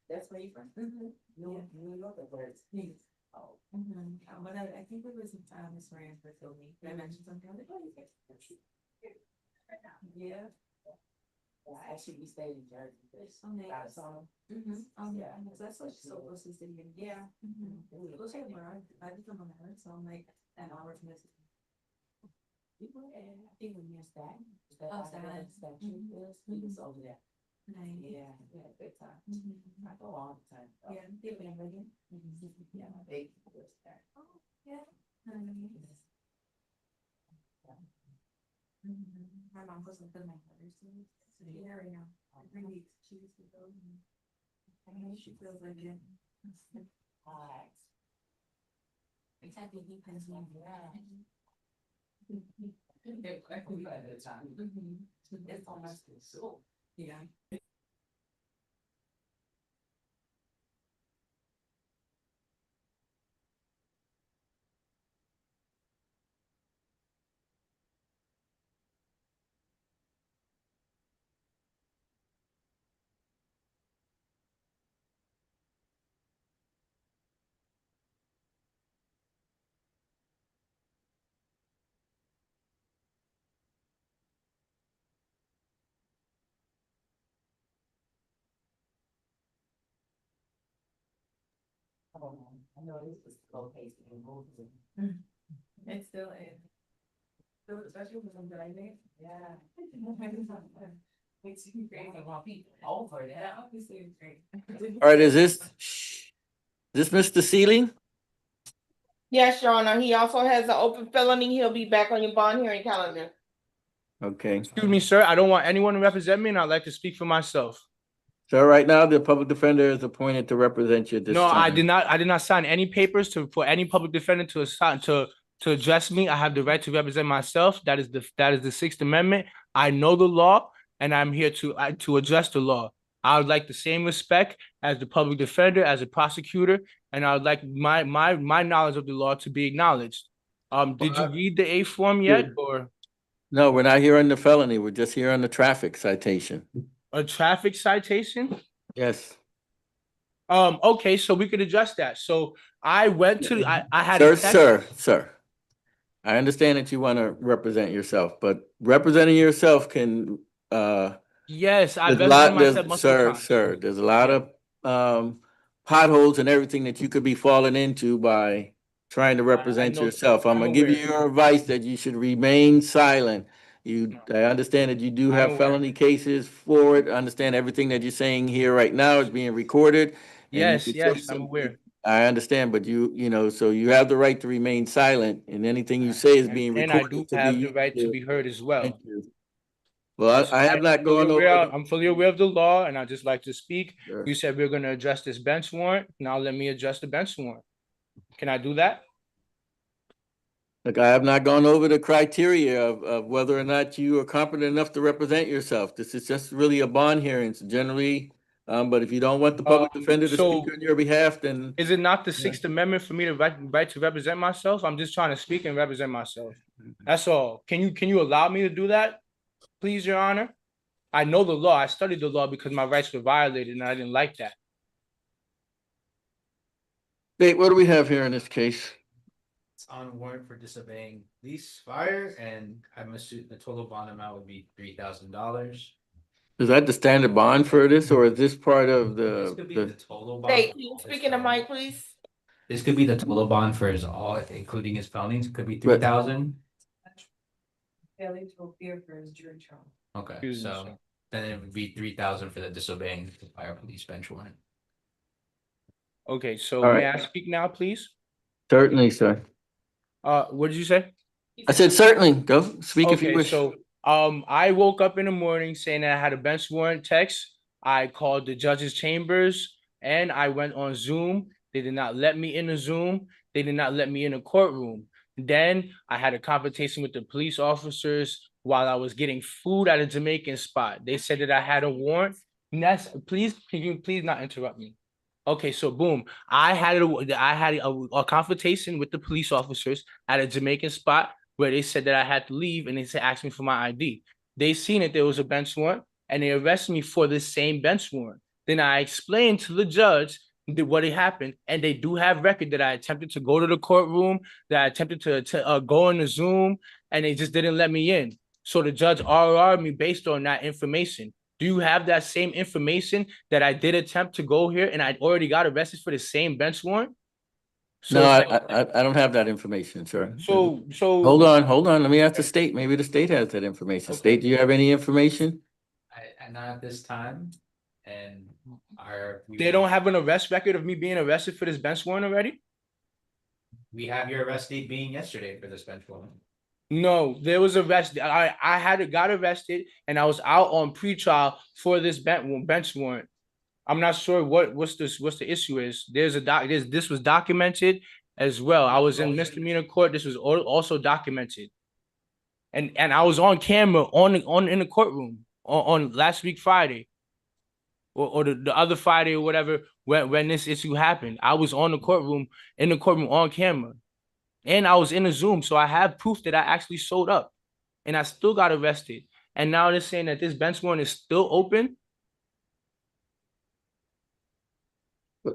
That's where you from? New York or where it's? Oh. But I think it was Miss Rand for filming. I mentioned something like, oh, you get. Yeah. I actually we stayed in Jersey. So nice. Yeah. That's like so close to the city. Yeah. Looks like where I become a married, so I'm like an hour from this. I think we missed that. That statue is over there. Nice. Yeah, good time. I go all the time. Yeah, they family again. Yeah, my baby was there. Oh, yeah. My mom was with my mother, so yeah, right now. 3 weeks she used to go. I know she feels like it. Exactly, he pays me. It's almost so. Yeah. I know this was slow paced and moving. It still is. So especially for some driving. Yeah. Makes you crazy. Want people over that. Obviously it's great. All right, is this Mr. Sealing? Yes, Your Honor. He also has an open felony. He'll be back on your bond hearing calendar. Okay. Excuse me, sir. I don't want anyone to represent me, and I'd like to speak for myself. So right now, the public defender is appointed to represent you at this No, time. I did not sign any papers for any public defendant to assign to address me. I have the right to represent myself. That is the Sixth Amendment. I know the law, and I'm here to address the law. I would like the same respect as the public defender, as a prosecutor, and I would like my knowledge of the law to be acknowledged. Did you read the A form yet, or No, we're not here on the felony. We're just here on the traffic citation. a traffic citation? Yes. Okay, so we could address that. So I went to I had Sir, a text. sir. I understand that you want to represent yourself, but representing yourself can Yes, I there's a lot, represented myself multiple times. sir, there's a lot of potholes and everything that you could be falling into by trying to represent know, yourself. I'm gonna give you your advice that you should remain silent. I understand that you do have felony cases for it. I understand everything that you're saying here right now is being recorded. Yes, I'm aware. I understand, but you know, so you have the right to remain silent, and anything you say is being And recorded. I do have the right to be heard as well. Thank you. Well, I have not gone over. I'm fully aware of the law, and I just like to speak. Sure. You said we are going to address this bench warrant. Now let me address the bench warrant. Can I do that? Look, I have not gone over the criteria of whether or not you are competent enough to represent yourself. This is just really a bond hearing. So generally, but if you don't want the public defender to speak on your behalf, then is it not the Sixth Amendment for me to right to represent myself? I'm just trying to speak and represent myself. That's all. Can you allow me to do that, please, Your Honor? I know the law. I studied the law because my rights were violated, and I didn't like that. Wait, what do we have here in this case? It's on warrant for disobeying police fire, and I'm assuming the total bond amount would be $3,000. Is that the standard bond for this, or is this part of This could be the total bond. Hey, can you speak in the mic, please? This could be the total bond for his all, including his felonies. It could be 3,000. Failure to appear for his jury trial. Okay, so then it would be 3,000 for the disobeying the fire police bench warrant. Okay, so All may right. I speak now, please? Certainly, sir. What did you say? I said certainly. Go speak if you wish. So I woke up in the morning saying that I had a bench warrant text. I called the judge's chambers and I went on Zoom. They did not let me in the Zoom. They did not let me in the courtroom. Then I had a confrontation with the police officers while I was getting food at a Jamaican spot. They said that I had a warrant. Please, can you please not interrupt me? Okay, so boom, I had a confrontation with the police officers at a Jamaican spot where they said that I had to leave and they said, ask me for my ID. They seen that there was a bench warrant. and they arrested me for the same bench warrant. Then I explained to the judge what had happened, and they do have record that I attempted to go to the courtroom, that I attempted to go in the Zoom, and they just didn't let me in. So the judge RR'd me based on that information. Do you have that same information that I did attempt to go here and I already got arrested for the same bench warrant? So No, it's like, I don't have that information, sir. so Hold on. Let me ask the state. Maybe the state has that information. Okay. State, do you have any information? I not at this time, and they don't have an arrest record of me being arrested for this bench warrant already? we have your arrest date being yesterday for this bench warrant. No, there was arrested. I got arrested and I was out on pretrial for this bench warrant. I'm not sure what's the issue is. This was documented as well. I was in misdemeanor court. This was also documented. And I was on camera in the courtroom on last week Friday. Or the other Friday or whatever when this issue happened. I was in the courtroom on camera. And I was in a Zoom, so I have proof that I actually showed up, and I still got arrested. And now they're saying that this bench warrant is still open.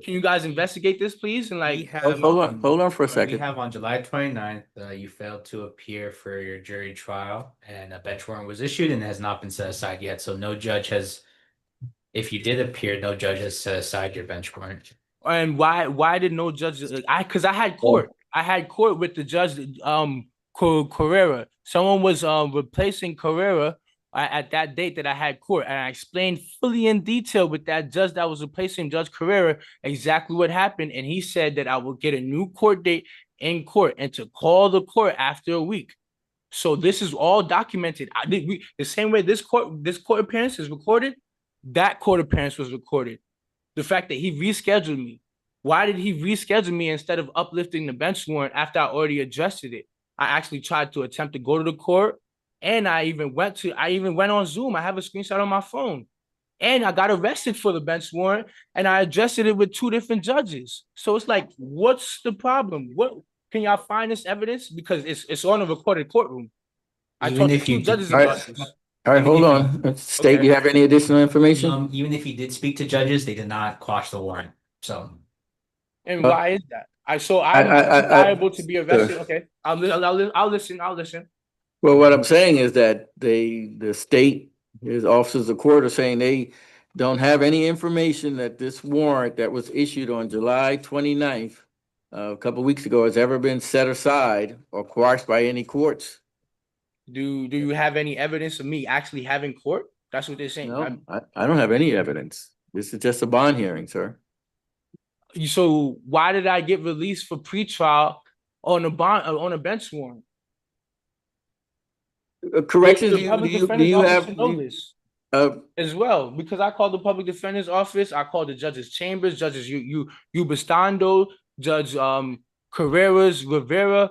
Can you guys investigate this, please? And like, Hold on for a second. We have on July 29th, you failed to appear for your jury trial, and a bench warrant was issued and has not been set aside yet. So no judge has, if you did appear, no judge has set aside your bench warrant. And why did no judge? Because I had court. I had court with the judge, Carrera. Someone was replacing Carrera at that date that I had court, and I explained fully in detail with that judge that was replacing Judge Carrera exactly what happened, and he said that I will get a new court date in court and to call the court after a week. So this is all documented. The same way this court appearance is recorded, that court appearance was recorded. The fact that he rescheduled me. Why did he reschedule me instead of uplifting the bench warrant after I already adjusted it? I actually tried to attempt to go to the court, and I even went on Zoom. I have a screenshot on my phone, and I got arrested for the bench warrant, and I adjusted it with 2 different judges. So it's like, what's the problem? What can y'all find this evidence? Because it's on a recorded courtroom. I talked to 2 judges about this. All right, hold on. State, Okay. you have any additional information? Even if he did speak to judges, they did not quash the warrant. So. And why is that? I'm liable to be arrested. Okay, I'll listen. Well, what I'm saying is that the state, his officers of court are saying they don't have any information that this warrant that was issued on July 29th, a couple of weeks ago, has ever been set aside or quashed by any courts. Do you have any evidence of me actually having court? That's what they're saying. No, I don't have any evidence. This is just a bond hearing, sir. So why did I get released for pretrial on a bench warrant? Corrections, The public do defender's you office have should know this as well, because I called the public defender's office. I called the judge's chambers, judges you Bastando, Judge Carreras Rivera,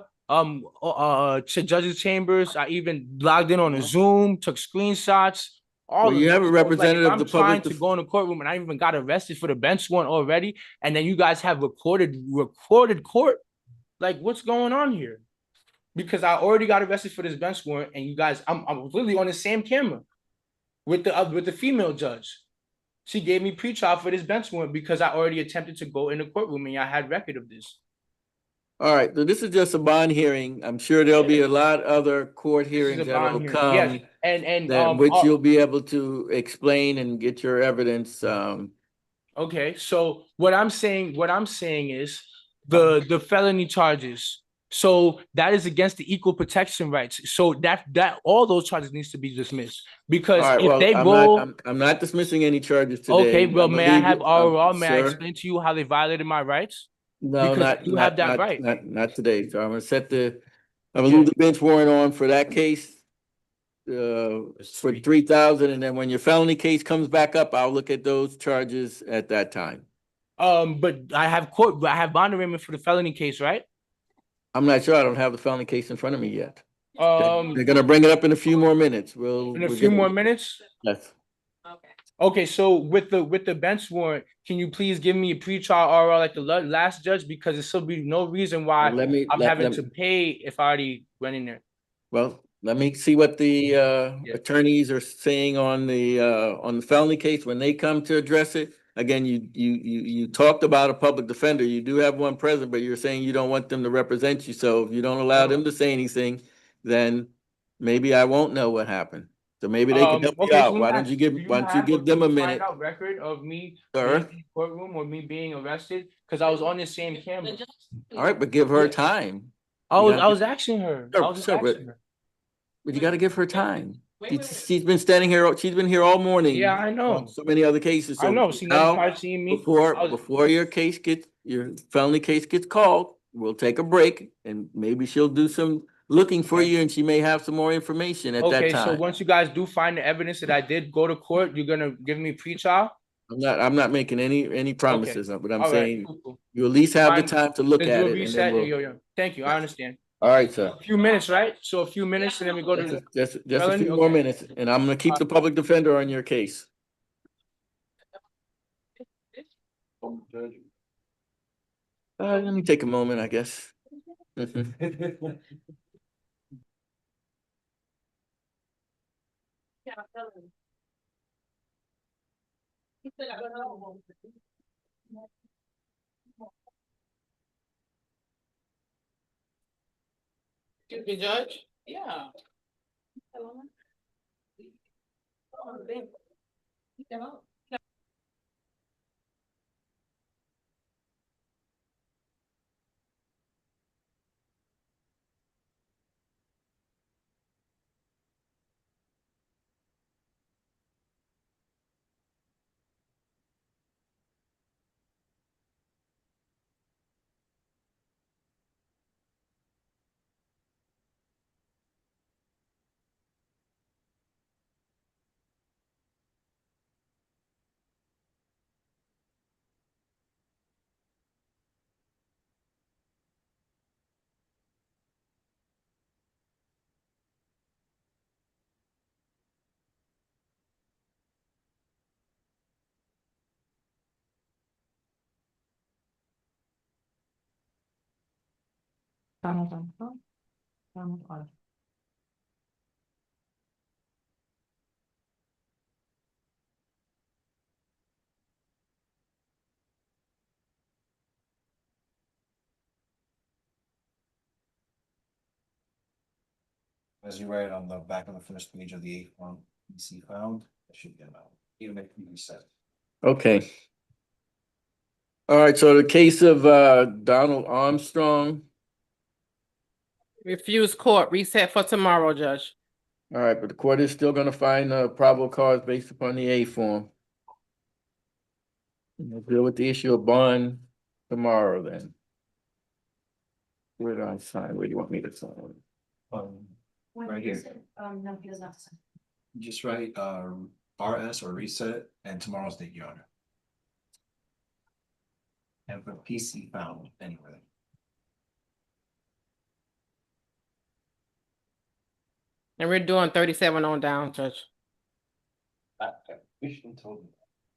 judges chambers. I even logged in on a Zoom, took screenshots. Well, you have a representative of the public. I'm trying to go in the courtroom, and I even got arrested for the bench warrant already. And then you guys have recorded court. Like, what's going on here? Because I already got arrested for this bench warrant, and you guys, I'm literally on the same camera with the female judge. She gave me pretrial for this bench warrant because I already attempted to go in the courtroom, and I had record of this. All right, so this is just a bond hearing. I'm sure there'll be a lot other court hearings that will come. Yes. And that which you'll be able to explain and get your evidence. Okay, so what I'm saying is the felony charges. So that is against the equal protection rights. So that all those charges needs to be dismissed because I'm not dismissing any charges today. Okay, well, may I have RRR? May I sir? explain to you how they violated my rights? No, Because you have that right. Not today. So I'm gonna leave the bench warrant on for that case. For 3,000, and then when your felony case comes back up, I'll look at those charges at that time. But I have bond arraignment for the felony case, right? I'm not sure. I don't have the felony case in front of me yet. They're gonna bring it up in a few more minutes. In a few more minutes? Yes. Okay, so with the bench warrant, can you please give me a pretrial RR like the last judge, because there should be no reason why I'm having to pay if I already went in there. Well, let me see what the Yeah. attorneys are saying on the felony case when they come to address it. Again, you talked about a public defender. You do have one present, but you're saying you don't want them to represent you. So if you don't allow them to say anything, then maybe I won't know what happened. So maybe they can help you Okay, out. so Why let me don't you ask, give, do why don't you have or give them can a you minute? Find out record of me Sir? being in the courtroom or me being arrested, because I was on the same camera. All right, but give her Yeah. time. I You was gotta I was asking her. I was just Sir, asking her. but you gotta give her time. She's been standing here, she's been here all morning. Yeah, I know. on so many other cases. I So know. She never now, tried seeing me. I was- before your felony case gets called, we'll take a break and maybe she'll do some looking for Okay. you and she may have some more information at that Okay, so time. once you guys do find the evidence that I did go to court, you're gonna give me pre-trial? I'm not making any promises, but I'm All right, saying cool, cool. you at least have the Fine. time to look Let's at do a it and then reset. we'll. Yo. Thank you. I understand. All right, sir. A few minutes, right? So a few minutes and then we go to the Just a felony? few more Okay. minutes and I'm gonna keep the public defender on your case. Let me take a moment, I guess. Excuse me, Judge. Yeah. As you write on the back of the first page of the eighth one, you see found, it should be about, even if you reset. Okay. All right, so the case of Donald Armstrong. Refuse court, reset for tomorrow, Judge. All right, but the court is still gonna find probable cause based upon the A form. We'll deal with the issue of bond tomorrow then. Where do I sign? Where do you want me to sign? Right here. No, he doesn't have to sign. Just write RS or reset and tomorrow's date, Your Honor. And put PC found anywhere. And we're doing 37 on down, Judge. We should have told me.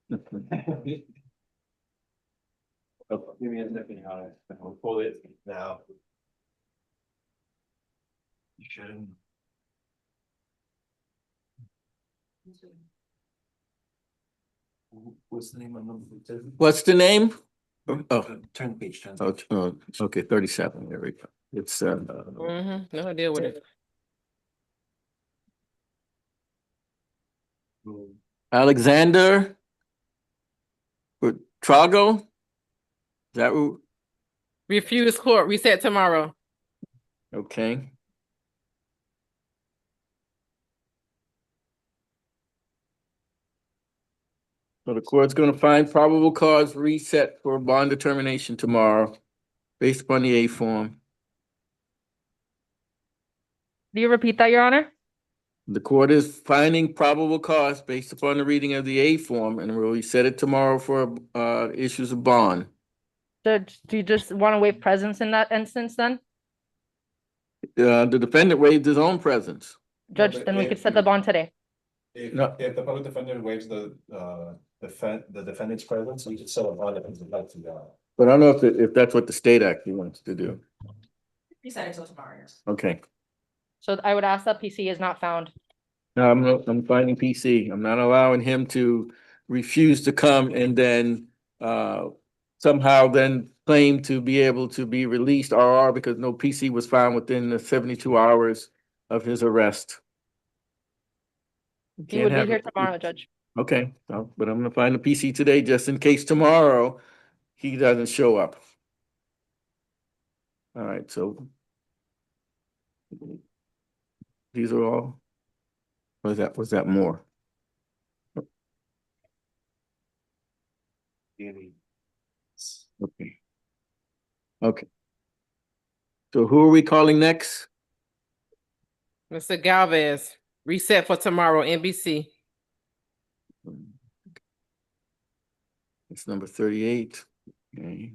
Give me a second, Your Honor. I'll pull it now. You shouldn't. What's the name of number? What's the name? Oh, Turn the page, turn. okay, 37, there we go. It's No deal with it. Alexander Trago? Is that who? Refuse court, reset tomorrow. Okay. So the court's gonna find probable cause reset for bond determination tomorrow, based upon the A form. Do you repeat that, Your Honor? The court is finding probable cause based upon the reading of the A form, and we'll set it tomorrow for issues of bond. Judge, do you just want to waive presence in that instance then? The defendant waived his own presence. Judge, but then we if could set you- the bond today. No. If the public defender waives the defendant's presence, you can settle a bond if it's about to go. But I don't know if that's what the state actually wants to do. Reset until tomorrow. Okay. So I would ask that PC is not found. No, I'm finding PC. I'm not allowing him to refuse to come and then somehow then claim to be able to be released RR because no PC was found within the 72 hours of his arrest. He would be Can't here have it. tomorrow, Judge. Okay, but I'm gonna find the PC today just in case tomorrow he doesn't show up. All right, so these are all. Was that more? Okay. Okay. So who are we calling next? Mr. Galvez, reset for tomorrow, NBC. It's number 38. Okay.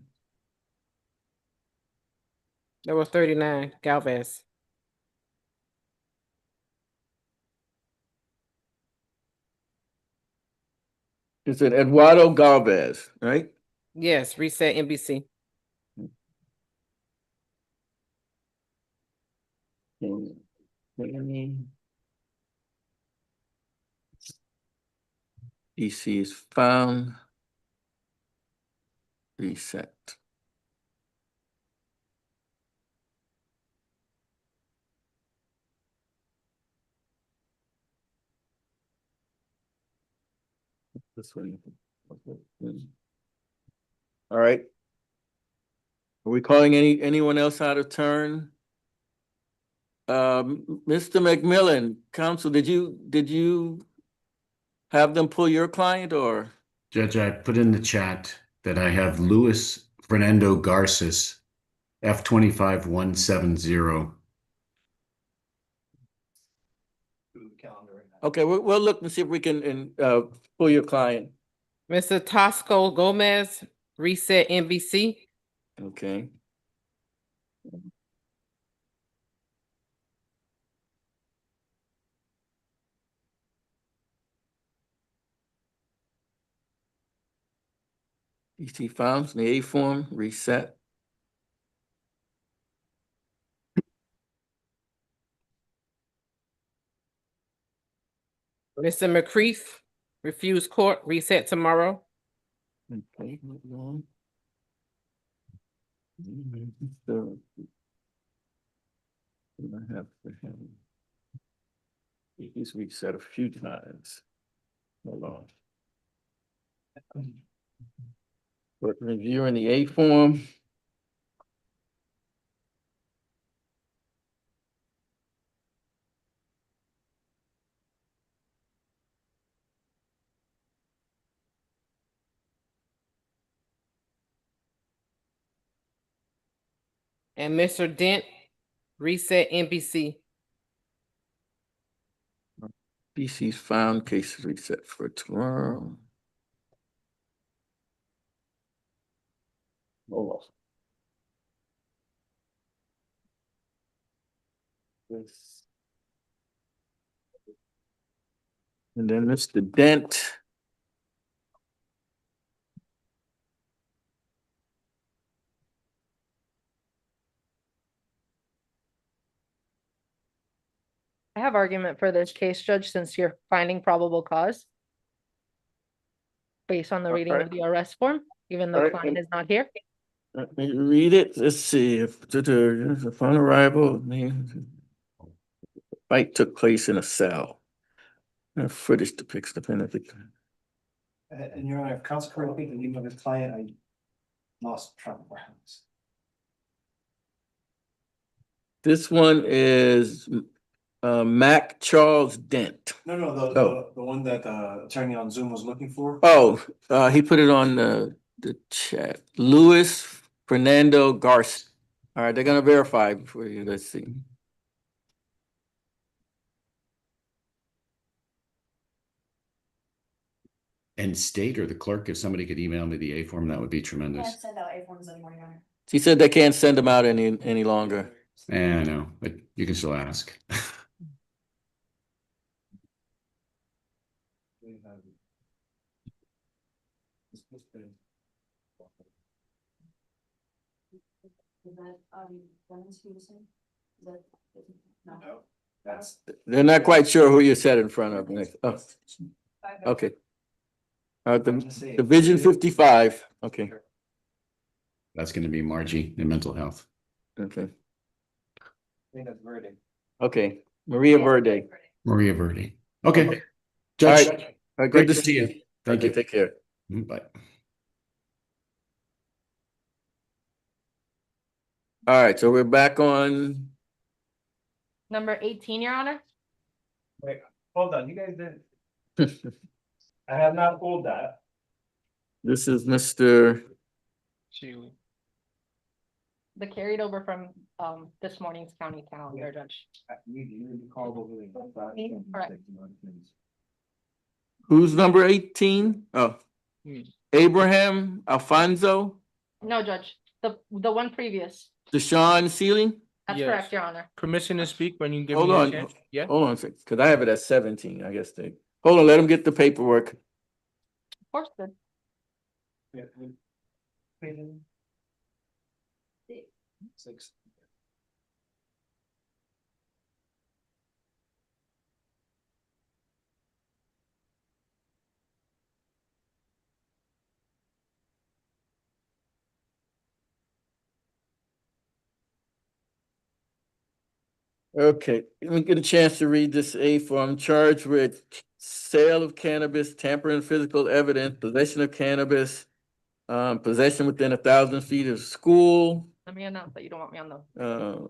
That was 39, Galvez. It's an Eduardo Galvez, right? Yes, reset NBC. DC is found. Reset. This one. All right. Are we calling anyone else out of turn? Mr. McMillan, counsel, did you have them pull your client or? Judge, I put in the chat that I have Luis Fernando Garces, F25170. Okay, we'll look and see if we can pull your client. Mr. Tosco Gomez, reset NBC. Okay. DC found in the A form, reset. Mr. McCreef, refuse court, reset tomorrow. Okay, moving on. So, I have for him. He's reset a few times. Hold on. But reviewing the A form. And Mr. Dent, reset NBC. BC's found, cases reset for tomorrow. Oh. This. And then Mr. Dent. I have argument for this case, Judge, since you're finding probable cause. Based on the reading of the arrest form, even though Alright, client is not here. Let me read it. Let's see if upon arrival, the fight took place in a cell. Footage depicts the penalty. And Your Honor, if counsel correctly, the name of his client, I lost track of where it was. This one is Mac Charles Dent. No, the one that attorney on Zoom was looking for. Oh, he put it on the chat. Luis Fernando Garcia. All right, they're gonna verify for you. Let's see. And state or the clerk, if somebody could email me the A form, that would be tremendous. Can't send out A forms anymore, Your Honor. He said they can't send them out any longer. I know, but you can still ask. Is that, Wendy Stevenson? Is that? No. That's. They're not quite sure who you said in front of next. Oh, okay. Division 55, okay, That's gonna be Margie in mental health. okay, I think that's Verde. okay. Maria Verde. Maria Verde. Okay. All Judge, right. All right, great good to see you. Thank Okay, you. take care. Bye. All right, so we're back on, Number 18, Your Honor. Wait, hold on, you guys didn't. I have not pulled that. this is Mr. The carried over from this morning's county calendar, Judge. You called over there. Correct. Who's number 18? Oh, Hmm. Abraham Alfonso, No, Judge, the one previous. Deshaun Sealing? That's Yes. correct, Your Honor. Permission to speak when you give Hold me a on, chance? Yeah. hold on a second, because I have it at 17, I guess they, hold on, let him get the paperwork. Of course, good. Six. Okay, let me get a chance to read this A form. Charged with sale of cannabis, tampering physical evidence, possession of cannabis, possession within 1,000 feet of school, Let me announce that you don't want me on the.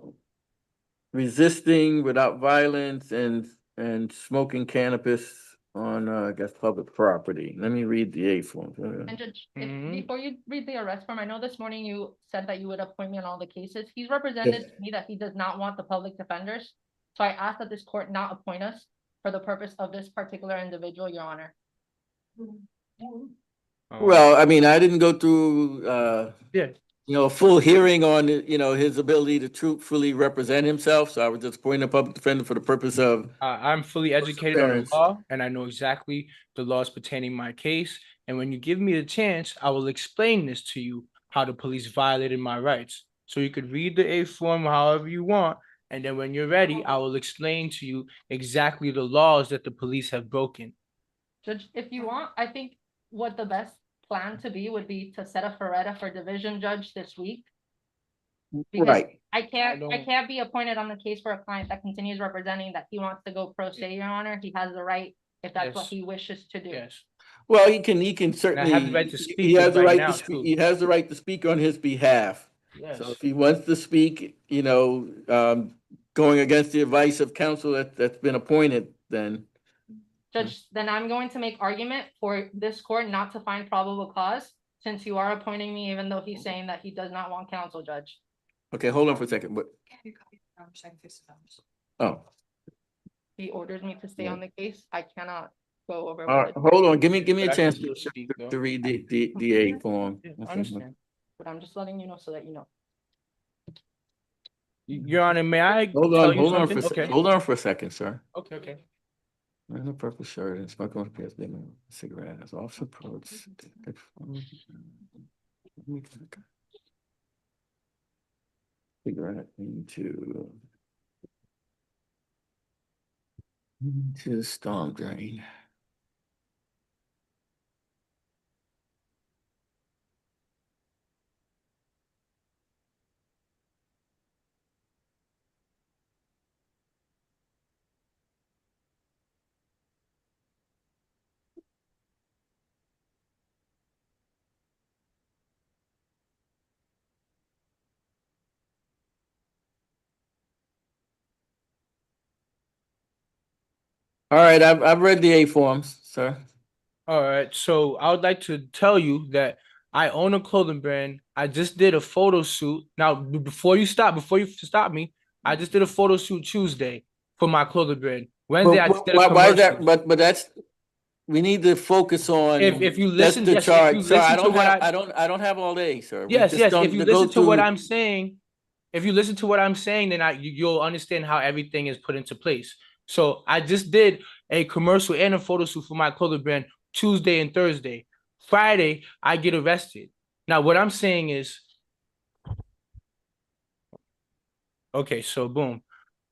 resisting without violence and smoking cannabis on, I guess, public property. Let me read the A form. And Judge, Mhm. before you read the arrest form, I know this morning you said that you would appoint me on all the cases. He's represented to me that he does not want the public defenders. So I ask that this court not appoint us for the purpose of this particular individual, Your Honor. Well, I mean, I didn't go through, Yeah. a full hearing on, his ability to truthfully represent himself. So I was just appointing a public defender for the purpose of, I'm fully educated on the Parents. law and I know exactly the laws pertaining my case. And when you give me the chance, I will explain this to you, how the police violated my rights. So you could read the A form however you want. And then when you're ready, I will explain to you exactly the laws that the police have broken. Judge, if you want, I think what the best plan to be would be to set a Ferretta for division judge this week. Because right. I can't don't- be appointed on the case for a client that continues representing that he wants to go pro se, Your Honor. He has the right, if that's what Yes. he wishes to do. Yes. Well, he can certainly. have the right to he speak has the right right now, to speak. too. He has the right to speak on his behalf. Yes. So if he wants to speak, going against the advice of counsel that's been appointed, then. Judge, then I'm going to make argument for this court not to find probable cause, since you are appointing me, even though he's saying that he does not want counsel, Judge. Okay, hold on for a second, but, oh, He orders me to stay on the case. I cannot go over. all right, with it. hold on, give me But a I chance can still speak, though. to read the A form. Yeah, I understand. But I'm just letting you know so that you know. Your Honor, may I Hold tell on, you something? Okay. hold on for a second, sir. Okay. Wearing a purple shirt and smoking a PS cigarette as officer approach. Cigarette into the storm drain. All right, I've read the A forms, sir. All right. So I would like to tell you that I own a clothing brand. I just did a photo shoot. Now, before you stop me, I just did a photo shoot Tuesday for my clothing brand. Wednesday, I just did a Why is that? commercial. But that's, we need to focus on. If you that's listen, the yes, if charge. you Sir, I listen to don't what have, I don't have all day, sir. We yes, just yes. don't If you go listen to what through- I'm saying, if you listen to what I'm saying, then you'll understand how everything is put into place. So I just did a commercial and a photo shoot for my clothing brand Tuesday and Thursday. Friday, I get arrested. Now, what I'm saying is, okay, so boom.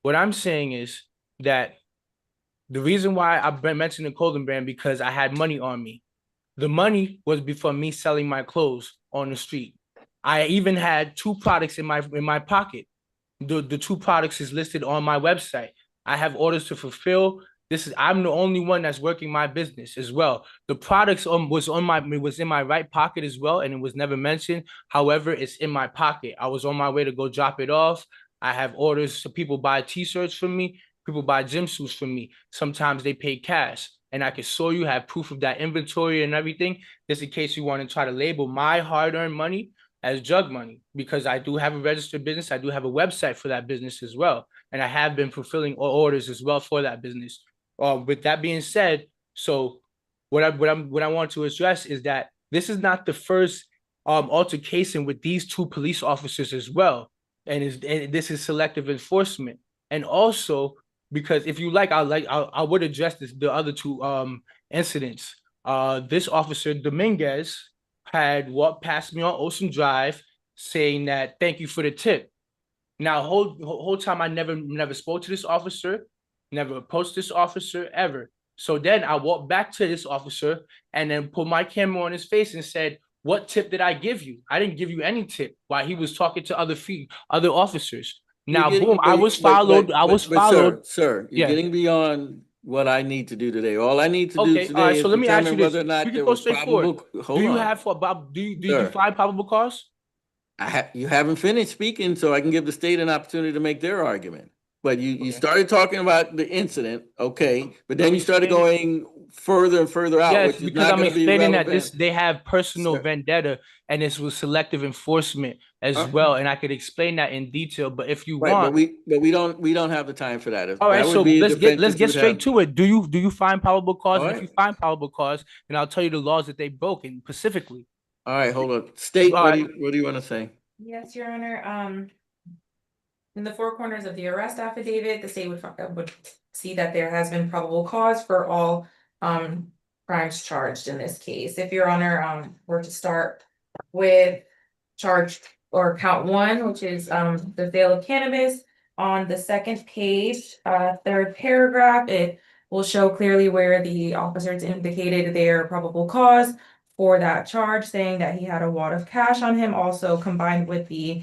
What I'm saying is, that the reason why I've been mentioning the clothing brand because I had money on me. The money was before me selling my clothes on the street. I even had 2 products in my pocket. The 2 products is listed on my website. I have orders to fulfill. I'm the only one that's working my business as well. The products was in my right pocket as well, and it was never mentioned. However, it's in my pocket. I was on my way to go drop it off. I have orders, so people buy t-shirts from me, people buy gym suits from me. Sometimes they pay cash, and I can show you, have proof of that inventory and everything, just in case you want to try to label my hard-earned money as drug money, because I do have a registered business. I do have a website for that business as well, and I have been fulfilling orders as well for that business. With that being said, so what I want to address is that this is not the first altercation with these 2 police officers as well, and this is selective enforcement. And also, because if you like, I would address the other 2 incidents. This officer Dominguez had walked past me on Ocean Drive saying that thank you for the tip. Now, whole time I never spoke to this officer, never approached this officer ever. So then I walked back to this officer and then put my camera on his face and said, "What tip did I give you? I didn't give you any tip," while he was talking to other officers. Now, boom, I was followed. Sir, you're Yeah. getting beyond what I need to do today. All I need to do Okay, all today right. is So let me ask you determine this: whether or not we can there go was straight forward. probable. Hold Do you on. have Bob? Do you Sir. find probable cause? You haven't finished speaking, so I can give the state an opportunity to make their argument. But you Okay. started talking about the incident, okay, but then I'm you started explaining- going further and further out, Yes, which is because not I'm going to be explaining that relevant. they have personal Sir. vendetta, and this was selective enforcement as well, and I could explain that in detail. But if you Right, want, but we don't have the time for that. all right, That would so be a let's defense get that you would straight have. to it. Do you find probable cause? All And if right. you find probable cause, then I'll tell you the laws that they broke in specifically. All right, hold on. State, All what right. do you want to say? Yes, Your Honor, in the 4 corners of the arrest affidavit, the state would see that there has been probable cause for all crimes charged in this case. If Your Honor were to start with charge or count 1, which is the sale of cannabis, on the 2nd page, 3rd paragraph, it will show clearly where the officers indicated their probable cause for that charge, saying that he had a wad of cash on him, also combined with the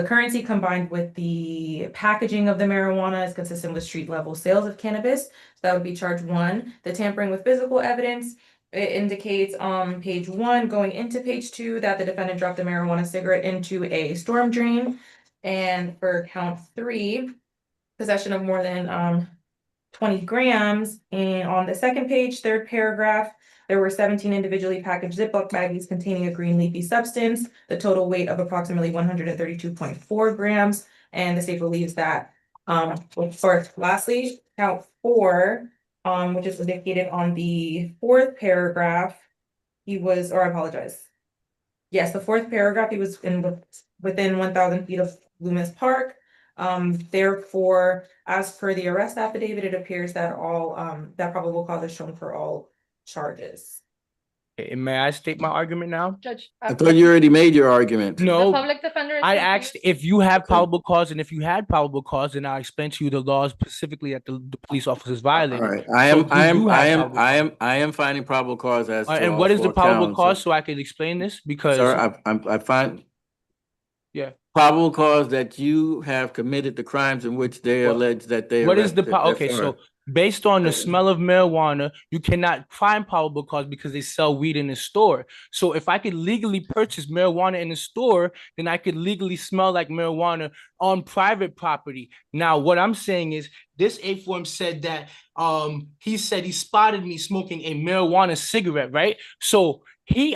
currency combined with the packaging of the marijuana is consistent with street level sales of cannabis. So that would be charge 1. The tampering with physical evidence, it indicates on page 1 going into page 2 that the defendant dropped the marijuana cigarette into a storm drain. And for count 3, possession of more than 20 grams. And on the 2nd page, 3rd paragraph, there were 17 individually packaged Ziploc baggies containing a green leafy substance, the total weight of approximately 132.4 grams. And the state believes that, lastly, count 4, which is indicated on the 4th paragraph, he was, or I apologize. Yes, the 4th paragraph, he was within 1,000 feet of Loomis Park. Therefore, as per the arrest affidavit, it appears that all that probable cause is shown for all charges. May I state my argument now? Judge. I thought you already made your argument. The No, public defender. Is I confused. asked if you have Okay. probable cause, and if you had probable cause, then I'll explain to you the laws specifically that the police officers All violated. right, So I am finding probable cause as to And all what is the 4 probable counts. cause, so I can explain this? Because Sir, I find. Yeah. Probable cause that you have committed the crimes in which they What- allege that they what is the arrested. okay? So based on the smell of marijuana, you cannot find probable cause because they sell weed in the store. So if I could legally purchase marijuana in the store, then I could legally smell like marijuana on private property. Now, what I'm saying is this A form said that he said he spotted me smoking a marijuana cigarette, right? So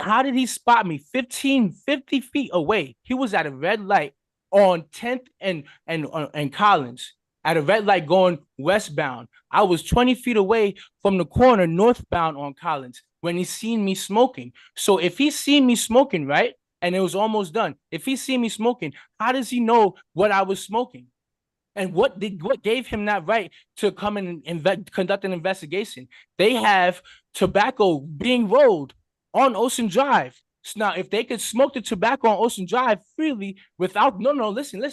how did he spot me? 50 feet away. He was at a red light on 10th and Collins. At a red light going westbound. I was 20 feet away from the corner northbound on Collins when he seen me smoking. So if he seen me smoking, right, and it was almost done, if he seen me smoking, how does he know what I was smoking? And what gave him that right to come and conduct an investigation? They have tobacco being rolled on Ocean Drive. So now, if they could smoke the tobacco on Ocean Drive freely without, listen,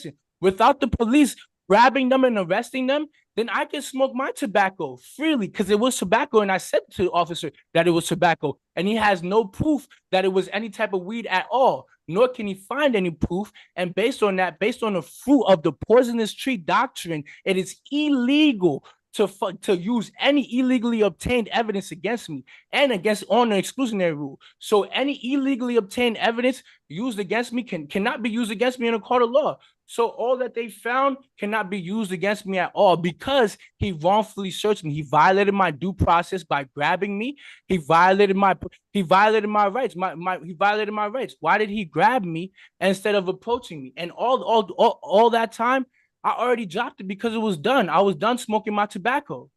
without the police grabbing them and arresting them, then I can smoke my tobacco freely because it was tobacco. And I said to the officer that it was tobacco, and he has no proof that it was any type of weed at all, nor can he find any proof. And based on that, based on the fruit of the poisonous tree doctrine, it is illegal to use any illegally obtained evidence against me and against on the exclusionary rule. So any illegally obtained evidence used against me cannot be used against me in a court of law. So all that they found cannot be used against me at all because he wrongfully searched me. He violated my due process by grabbing me. He violated my rights. He violated my rights. Why did he grab me instead of approaching me? And all that time, I already dropped it because it was done. I was done smoking my tobacco.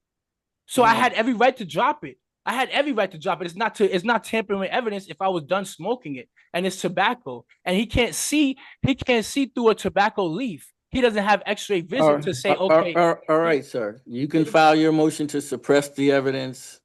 So I had every right to drop it. I had every right to drop it. It's not tampering with evidence if I was done smoking it, and it's tobacco. And he can't see through a tobacco leaf. He doesn't have X-ray vision to say, okay. All right, sir. You can file your motion to suppress the evidence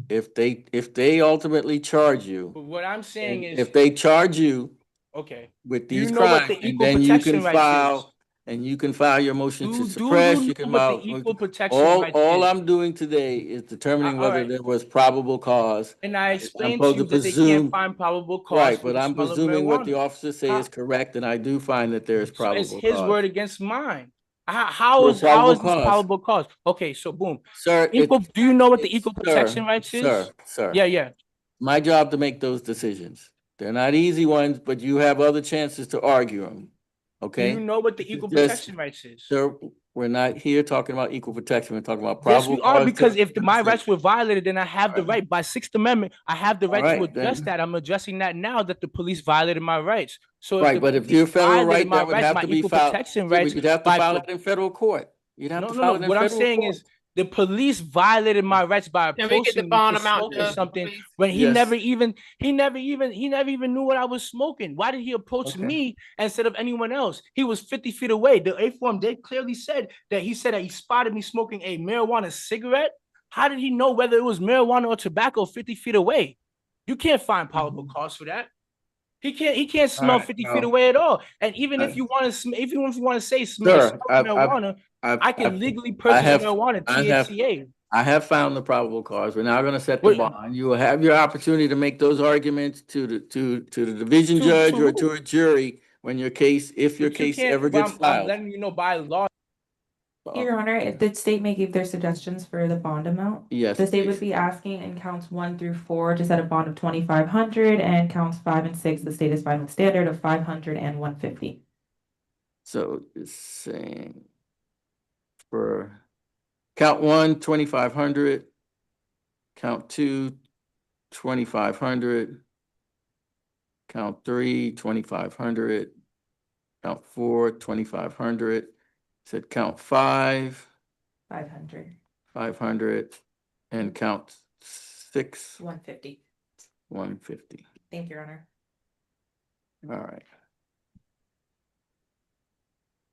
if they ultimately charge you. But what I'm saying is, if they charge you okay, with do you these know what crimes, the and equal then you protection can rights is? file and you can file your motion to Do suppress. you You can know file. what the equal protection rights All is? I'm doing today is determining All whether right. there was probable cause. And I I'm explained to supposed you to that they presume, can't find probable cause right, for but the I'm smell of presuming what the marijuana. officers say is correct, and I do find that there is So it's probable his cause. word against mine. How For is probable this cause. probable cause? Okay, so boom. Sir, Do you know what the it's- equal protection rights is? Sir. Yeah. My job to make those decisions. They're not easy ones, but you have other chances to argue them. Okay? Do you know what the This is equal just- protection rights is? Sir, we're not here talking about equal protection. We're talking about Yes, probable we are, cause. because if my Sir. rights were violated, then I have the right by Sixth Amendment. I have the right to right, address then. that. I'm addressing that now that the police violated my rights. So Right, but if your federal right, that would have my to be equal filed. protection Yeah, rights but you'd have to by file it in federal court. You'd have to file it in What I'm federal saying court. is the police violated my rights by Can we get the approaching me bond to amount, smoking Judge, something please? when he Yes. never even knew what I was smoking. Why did he approach Okay. me instead of anyone else? He was 50 feet away. The A form, they clearly said that he spotted me smoking a marijuana cigarette. How did he know whether it was marijuana or tobacco 50 feet away? You can't find probable cause for that. He can't smell right, 50 no. feet away at all. And even if I- you want to say smell Sir, marijuana, I can legally purchase marijuana, THCA. I have found the probable cause. We're now going to set the Wait. bond. You will have your opportunity to make those arguments to the division To judge or who? to a jury when your case, if your But you case can't- ever but gets I'm filed. letting you know by law. Your Honor, if the state may give their suggestions for the bond amount, Yes. the state please. would be asking in counts 1 through 4 to set a bond of 2,500, and counts 5 and 6, the state is fine with standard of 500 and 150. So it's saying for count 1, 2,500, count 2, 2,500, count 3, 2,500, count 4, 2,500, said count 5, 500, 500, and count 6, 150. 150. Thank you, Your Honor. All right.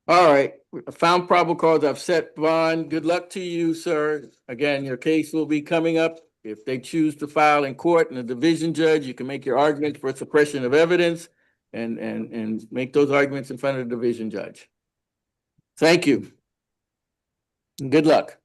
All right, found probable cause. I've set bond. Good luck to you, sir. Again, your case will be coming up. If they choose to file in court and the division judge, you can make your argument for suppression of evidence and make those arguments in front of the division judge. Thank you. And good luck.